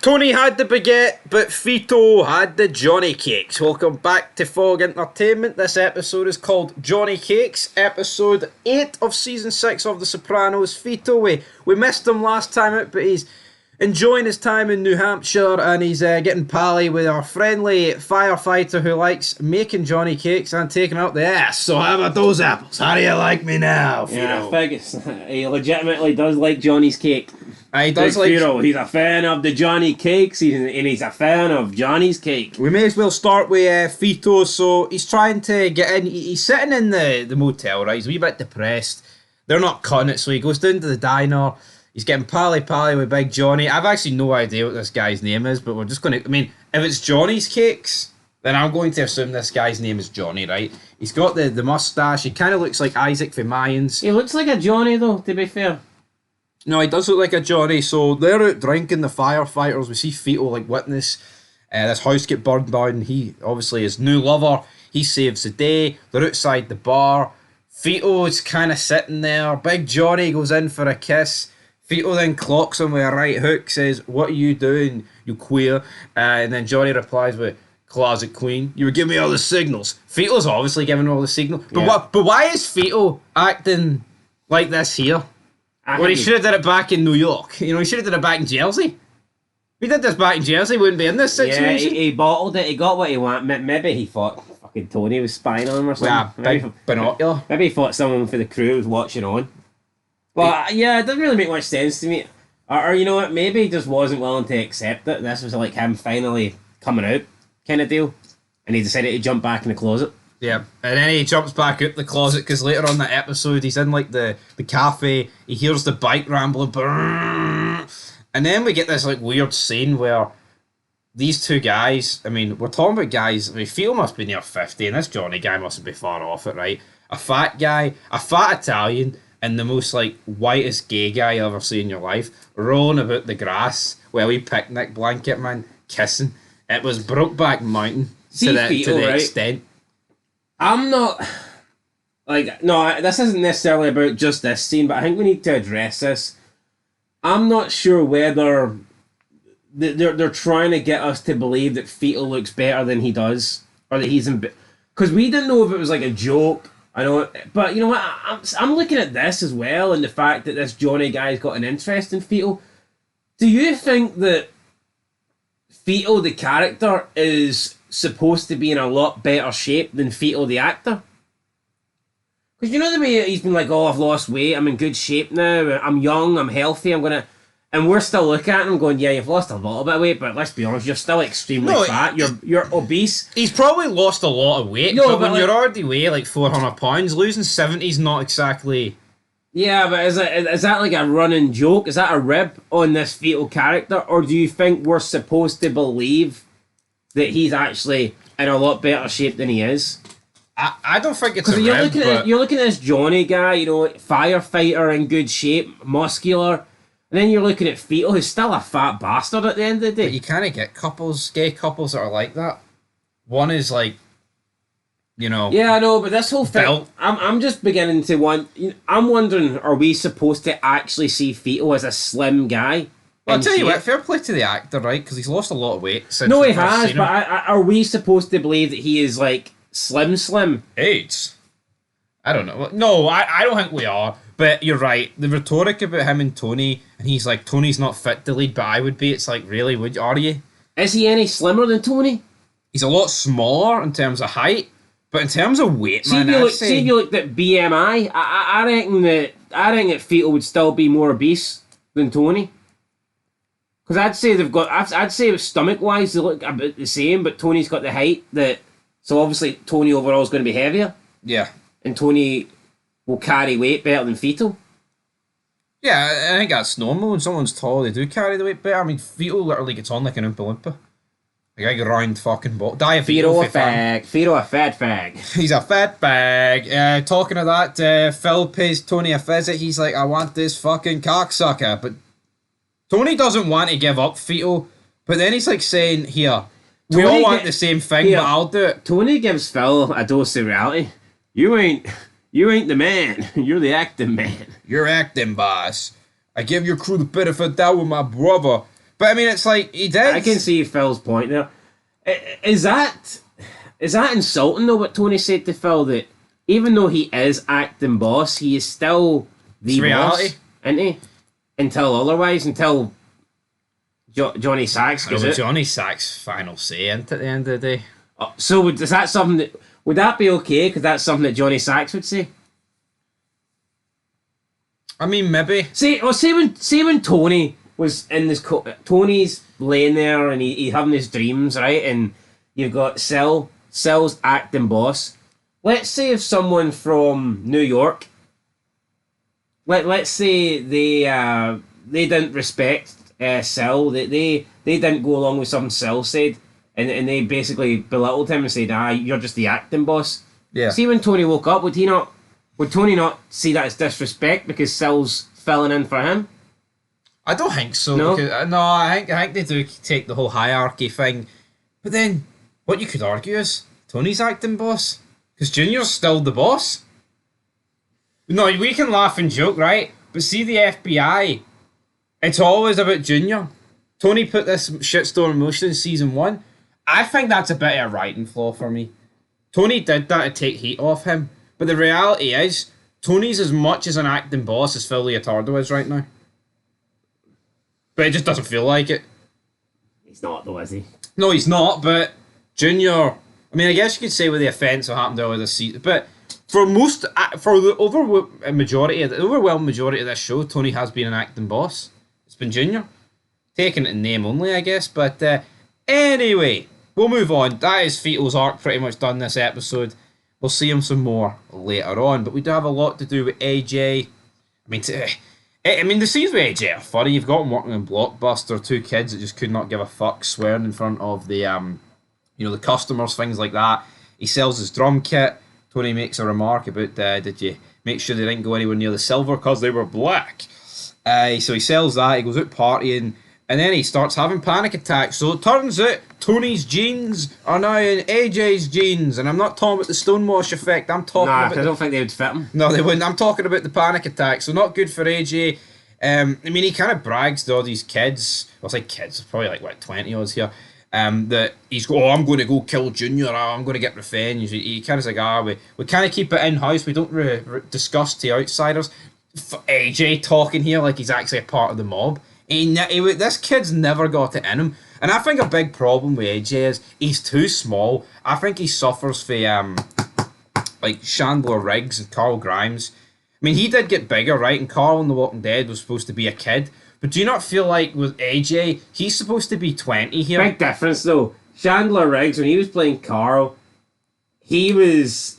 Tony had the baguette, but Fito had the Johnny Cakes. Welcome back to Fog Entertainment. This episode is called Johnny Cakes, episode 8 of season 6 of The Sopranos. Fito, we missed him last time out, but he's enjoying his time in New Hampshire and he's getting pally with our friendly firefighter who likes making Johnny Cakes and taking out the ass. So how about those apples? How do you like me now, Fito? Yeah, I think he legitimately does like Johnny's cake. He does like Fito. He's a fan of the Johnny Cakes, and he's a fan of Johnny's cake. We may as well start with Fito. So he's trying to get in. He's sitting in the motel, right? He's a wee bit depressed. They're not cutting it, so he goes down to the diner. He's getting pally with Big Johnny. I've actually no idea what this guy's name is, but we're just going to... I mean, if it's Johnny's Cakes, then I'm going to assume this guy's name is Johnny, right? He's got the mustache. He kind of looks like Isaac from Mayans. He looks like a Johnny, though, to be fair. No, he does look like a Johnny. So they're out drinking, the firefighters. We see Fito witness this house get burned down. He obviously his new lover. He saves the day. They're outside the bar. Fito's kind of sitting there. Big Johnny goes in for a kiss. Fito then clocks him with a right hook. Says, "What are you doing, you queer?" And then Johnny replies with, "Closet queen. You were giving me all the signals." Fito's obviously giving all the signals. But why is Fito acting like this here? Well, he should have did it back in New York. You know, he should have did it back in Jersey. If he did this back in Jersey, he wouldn't be in this situation. Yeah, he bottled it. He got what he wanted. Maybe he thought fucking Tony was spying on him or something. Yeah, big binocular. Maybe he thought someone for the crew was watching on. Well, yeah, it doesn't really make much sense to me. Or you know what? Maybe he just wasn't willing to accept it. This was like him finally coming out kind of deal. And he decided to jump back in the closet. Yeah, and then he jumps back out the closet because later on that episode he's in like the cafe, he hears the bike rambling, and then we get this like weird scene where these two guys, I mean, we're talking about guys, I mean, Phil must be near 50 and this Johnny guy mustn't be far off it, right? A fat guy, a fat Italian, and the most like whitest gay guy you'll ever see in your life, rolling about the grass with a wee picnic blanket, man, kissing. It was Brokeback Mountain to the extent. I'm not... Like, no, this isn't necessarily about just this scene, but I think we need to address this. I'm not sure whether they're trying to get us to believe that Fito looks better than he does, or that he's in... Because we didn't know if it was like a joke. I know, but you know what? I'm looking at this as well, and the fact that this Johnny guy's got an interest in Fito. Do you think that Fito, the character, is supposed to be in a lot better shape than Fito, the actor? Because you know the way he's been like, "Oh, I've lost weight, I'm in good shape now, I'm young, I'm healthy, I'm gonna..." And we're still looking at him going, "Yeah, you've lost a little bit of weight, but let's be honest, you're still extremely fat, you're obese." He's probably lost a lot of weight, but when you're already weigh like 400 pounds, losing 70's not exactly... Yeah, but is that like a running joke? Is that a rib on this Fito character? Or do you think we're supposed to believe that he's actually in a lot better shape than he is? I don't think it's a rib, you're looking at this Johnny guy, you know, firefighter in good shape, muscular, and then you're looking at Fito, who's still a fat bastard at the end of the day. But you kind of get gay couples that are like that. One is like, you know... Yeah, I know, but this whole thing... I'm just beginning to I'm wondering, are we supposed to actually see Fito as a slim guy? Well, I'll tell you what, fair play to the actor, right? Because he's lost a lot of weight since... No, he has, but are we supposed to believe that he is, like, slim? AIDS? I don't know. No, I don't think we are. But you're right. The rhetoric about him and Tony, and he's like, Tony's not fit to lead, but I would be. It's like, really, are you? Is he any slimmer than Tony? He's a lot smaller in terms of height, but in terms of weight, see if you looked at BMI, I reckon that Fito would still be more obese than Tony. Because I'd say stomach wise they look about the same, but Tony's got the height so obviously Tony overall is going to be heavier. Yeah. And Tony will carry weight better than Fito. Yeah, I think that's normal. When someone's tall, they do carry the weight better. I mean, Fito literally gets on like an Oompa Loompa. Like a round fucking ball. Fito a fag. Fito a fat fag. He's a fat bag. Talking of that, Phil pays Tony a visit. He's like, "I want this fucking cocksucker." But Tony doesn't want to give up Fito. But then he's like saying, "Here, we all want the same thing, but I'll do it." Tony gives Phil a dose of reality. You ain't the man. You're the acting man. You're acting, boss. I give your crew the benefit of the doubt with my brother. But I mean, it's like he did. I can see Phil's point there. Is that insulting though? What Tony said to Phil, that even though he is acting boss, he is still the It's boss, reality. isn't he? Until otherwise, until Johnny Sacks gives it. Johnny Sacks' final say into at the end of the day. So is that something that would that be okay? Because that's something that Johnny Sacks would say. I mean, maybe. Say when Tony was in this. Tony's laying there and he's having his dreams, right? And you've got Cell's acting boss. Let's say if someone from New York, let's say they didn't respect Cell. They didn't go along with something Cell said, and they basically belittled him and said, you're just the acting boss. Yeah. See, when Tony woke up, would Tony not see that as disrespect because Cell's filling in for him? I don't think so. No? Because, I think they do take the whole hierarchy thing. But then, what you could argue is, Tony's acting boss. Because Junior's still the boss. No, we can laugh and joke, right? But see the FBI, it's always about Junior. Tony put this shitstorm in motion in season 1. I think that's a bit of a writing flaw for me. Tony did that to take heat off him. But the reality is, Tony's as much as an acting boss as Phil Leotardo is right now. But it just doesn't feel like it. He's not though, is he? No, he's not, but Junior... I mean, I guess you could say with the offence what happened earlier this season, but for the overwhelming majority of this show, Tony has been an acting boss. It's been Junior. Taking it in name only, I guess, but anyway, we'll move on. That is Feto's arc pretty much done this episode. We'll see him some more later on, but we do have a lot to do with AJ. I mean, the scenes with AJ are funny. You've got him working in Blockbuster, 2 kids that just could not give a fuck, swearing in front of the the customers, things like that. He sells his drum kit. Tony makes a remark about, did you make sure they didn't go anywhere near the silver because they were black? So he sells that, he goes out partying, and then he starts having panic attacks. So it turns out Tony's jeans are now in AJ's jeans, and I'm not talking about the stonewash effect, I'm talking about... I don't think they would fit him. No, they wouldn't. I'm talking about the panic attack, so not good for AJ. I mean, he kind of brags to all these kids, well, I say kids, probably like, 20 odds here, that he's I'm going to go kill Junior, I'm going to get revenge. He kind of like, we kind of keep it in-house, we don't discuss to outsiders. AJ talking here like he's actually a part of the mob. This kid's never got it in him. And I think a big problem with AJ is he's too small. I think he suffers for like Chandler Riggs and Carl Grimes. I mean, he did get bigger, right? And Carl in The Walking Dead was supposed to be a kid. But do you not feel like with AJ, he's supposed to be 20 here? Big difference though. Chandler Riggs, when he was playing Carl, he was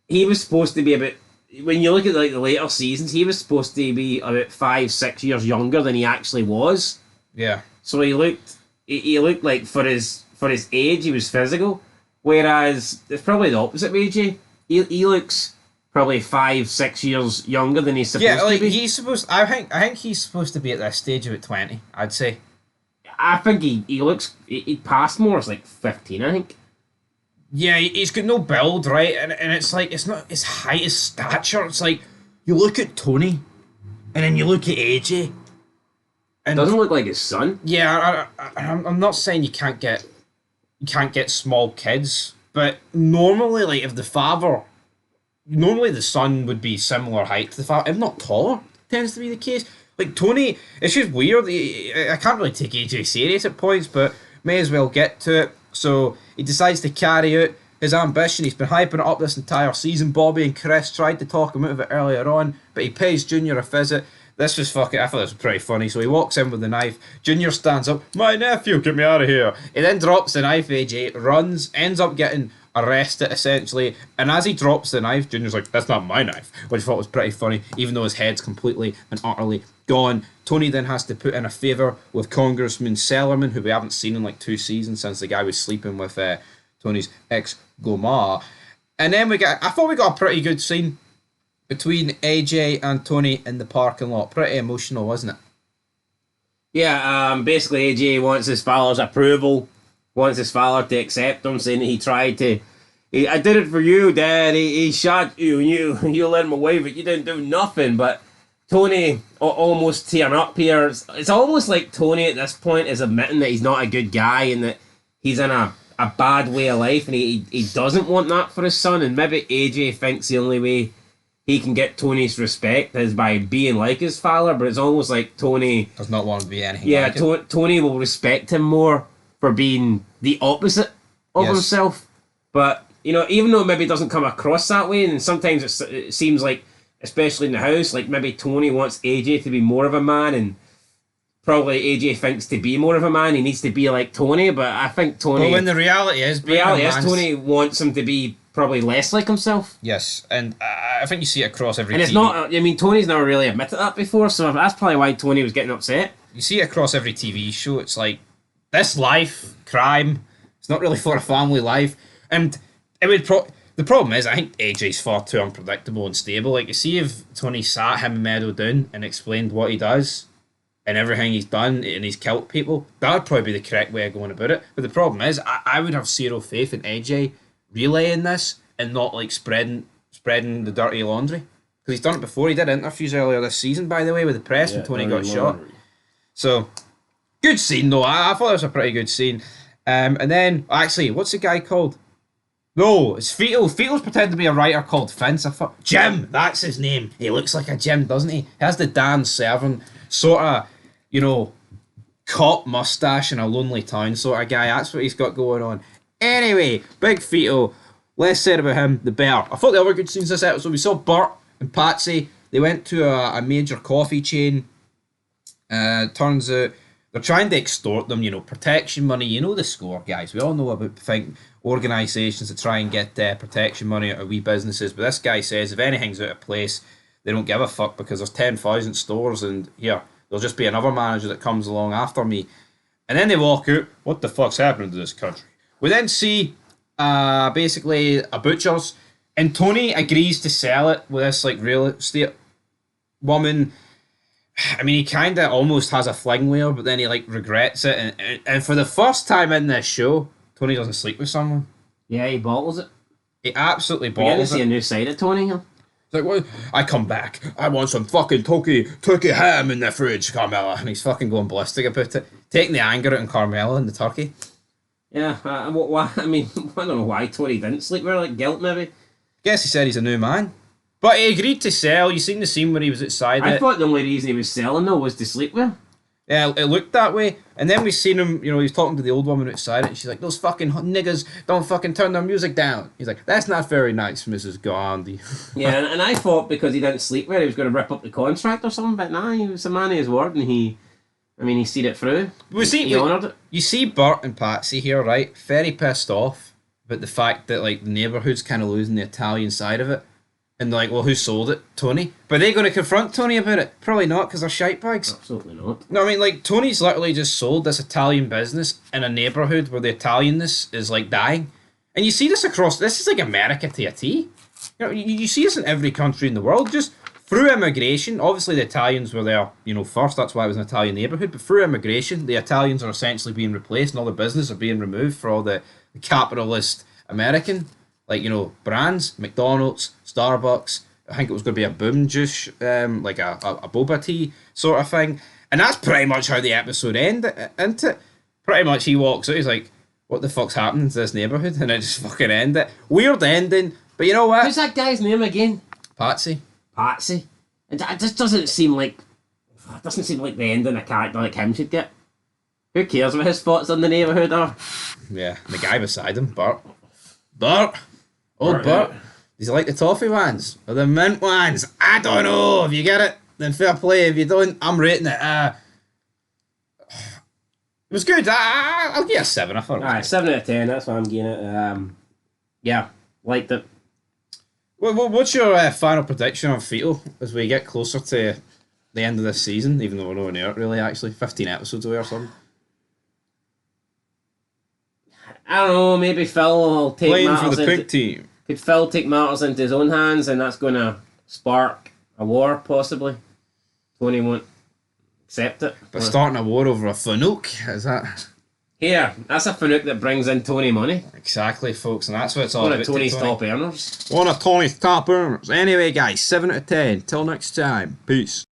supposed to be about, when you look at like the later seasons, he was supposed to be about 5-6 years younger than he actually was. Yeah. So he looked like for his age he was physical, whereas it's probably the opposite with AJ. He looks probably 5-6 years younger than he's supposed to be. He's supposed. I think he's supposed to be at this stage about 20. I'd say. I think he looks. He passed more. It's like 15. I think. Yeah, he's got no build, right? And it's like, it's not his height, his stature. It's like, you look at Tony, and then you look at AJ. And doesn't look like his son. Yeah, I'm not saying you can't get small kids, but normally, like, if the father, normally the son would be similar height to the father, if not taller, tends to be the case. Like, Tony, it's just weird. I can't really take AJ serious at points, but may as well get to it. So he decides to carry out his ambition. He's been hyping it up this entire season. Bobby and Chris tried to talk him out of it earlier on, but he pays Junior a visit. This was I thought this was pretty funny. So he walks in with the knife. Junior stands up. My nephew, get me out of here. He then drops the knife, AJ, runs, ends up getting arrested essentially. And as he drops the knife, Junior's like, that's not my knife, which I thought was pretty funny, even though his head's completely and utterly gone. Tony then has to put in a favour with Congressman Sellerman, who we haven't seen in like 2 seasons since the guy was sleeping with Tony's ex-Gomar. And then I thought we got a pretty good scene between AJ and Tony in the parking lot. Pretty emotional, wasn't it? Yeah, basically AJ wants his father's approval, wants his father to accept him, saying that he tried to... I did it for you, Dad. He shot you, and you let him away, but you didn't do nothing. But Tony almost tearing up here. It's almost like Tony at this point is admitting that he's not a good guy and that he's in a bad way of life and he doesn't want that for his son. And maybe AJ thinks the only way he can get Tony's respect is by being like his father, but it's almost like Tony does not want to be anything like it. Tony will respect him more for being the opposite of himself. But, you know, even though it maybe doesn't come across that way, and sometimes it seems like, especially in the house, like maybe Tony wants AJ to be more of a man, and probably AJ thinks to be more of a man, he needs to be like Tony, but I think Tony... But when the reality is... Tony wants him to be probably less like himself. Yes, and I think you see it across every And it's TV. not... I mean, Tony's never really admitted that before, so that's probably why Tony was getting upset. You see it across every TV show. It's like, this life, crime, it's not really for a family life. And it would the problem is, I think AJ's far too unpredictable and stable. Like, you see if Tony sat him and Meadow down and explained what he does and everything he's done and he's killed people, that would probably be the correct way of going about it. But the problem is, I would have zero faith in AJ relaying this and not, like, spreading the dirty laundry. Because he's done it before. He did interviews earlier this season, by the way, with the press when Tony got shot. So, good scene, though. I thought it was a pretty good scene. And then, actually, what's the guy called? No, it's Fetal. Fetal's pretending to be a writer called Vince. Jim, that's his name. He looks like a Jim, doesn't he? He has the Dan Severn sort of, you know, cop mustache in a lonely town sort of guy. That's what he's got going on. Anyway, big Fetal. Less said about him, the better. I thought the other good scenes this episode, we saw Bert and Patsy. They went to a major coffee chain. Turns out they're trying to extort them, you know, protection money. You know the score, guys. We all know about organisations that try and get protection money out of wee businesses. But this guy says if anything's out of place, they don't give a fuck because there's 10,000 stores and here, there'll just be another manager that comes along after me. And then they walk out. What the fuck's happening to this country? We then see basically a butcher's and Tony agrees to sell it with this like real estate woman. I mean, he kind of almost has a fling with her, but then he like regrets it. And for the first time in this show, Tony doesn't sleep with someone. Yeah, he bottles it. He absolutely We're getting to bottles see a it. new side of Tony here. It's like, well, I come back. I want some fucking turkey ham in the fridge, Carmella. And he's fucking going ballistic about it. Taking the anger out on Carmella and the turkey. Yeah, why? I mean, I don't know why Tony didn't sleep with her, like guilt maybe. Guess he said he's a new man. But he agreed to sell. You seen the scene where he was outside I thought the only reason he was selling though was to sleep with her. Yeah, it looked that way. And then we seen him, you know, he was talking to the old woman outside it, and she's like, those fucking niggers don't fucking turn their music down. He's like, that's not very nice, Mrs. Gandhi. Yeah, and I thought because he didn't sleep with her, he was going to rip up the contract or something, but nah, he was a man of his word, and he seen it through. He honoured it. You see Bert and Patsy here, right? Very pissed off about the fact that, like, the neighbourhood's kind of losing the Italian side of it. And they're like, well, who sold it? Tony. But are they going to confront Tony about it? Probably not, because they're shite bags. Absolutely not. No, I mean, like, Tony's literally just sold this Italian business in a neighbourhood where the Italianness is, like, dying. And you see this across... This is like America to a T. You know, you see this in every country in the world. Just through immigration, obviously the Italians were there, you know, first. That's why it was an Italian neighbourhood. But through immigration, the Italians are essentially being replaced and all the business are being removed for all the capitalist American... Like, you know, brands, McDonald's, Starbucks. I think it was going to be a boom juice, like a boba tea sort of thing. And that's pretty much how the episode ended, isn't it? Pretty much he walks out, he's like, what the fuck's happening to this neighbourhood? And it just fucking ended. Weird ending, but you know what? Who's that guy's name again? Patsy. Patsy. It just doesn't seem like the ending a character like him should get. Who cares what his thoughts on the neighbourhood are? Yeah, the guy beside him, Bert. Bert! Bert. Yeah. Does he like the toffee ones? Or the mint ones? I don't know. If you get it, then fair play. If you don't, I'm rating it. It was good. I'll give it a 7. I thought it was Alright, 7 out of 10. That's what I'm giving it. Yeah, liked it. What's your final prediction on Fetal as we get closer to the end of this season? Even though we're nowhere near it, really, actually. 15 episodes away or something. I don't know, maybe Phil will take Playing for the pink team. Could Phil take matters into his own hands and that's going to spark a war, possibly? Tony won't accept it. But starting a war over a Fanuc, is that... Here, that's a Fanuc that brings in Tony money. Exactly, folks, and that's what it's all One about. of Tony's top earners. One of Tony's top earners. Anyway, guys, 7 out of 10. Till next time. Peace.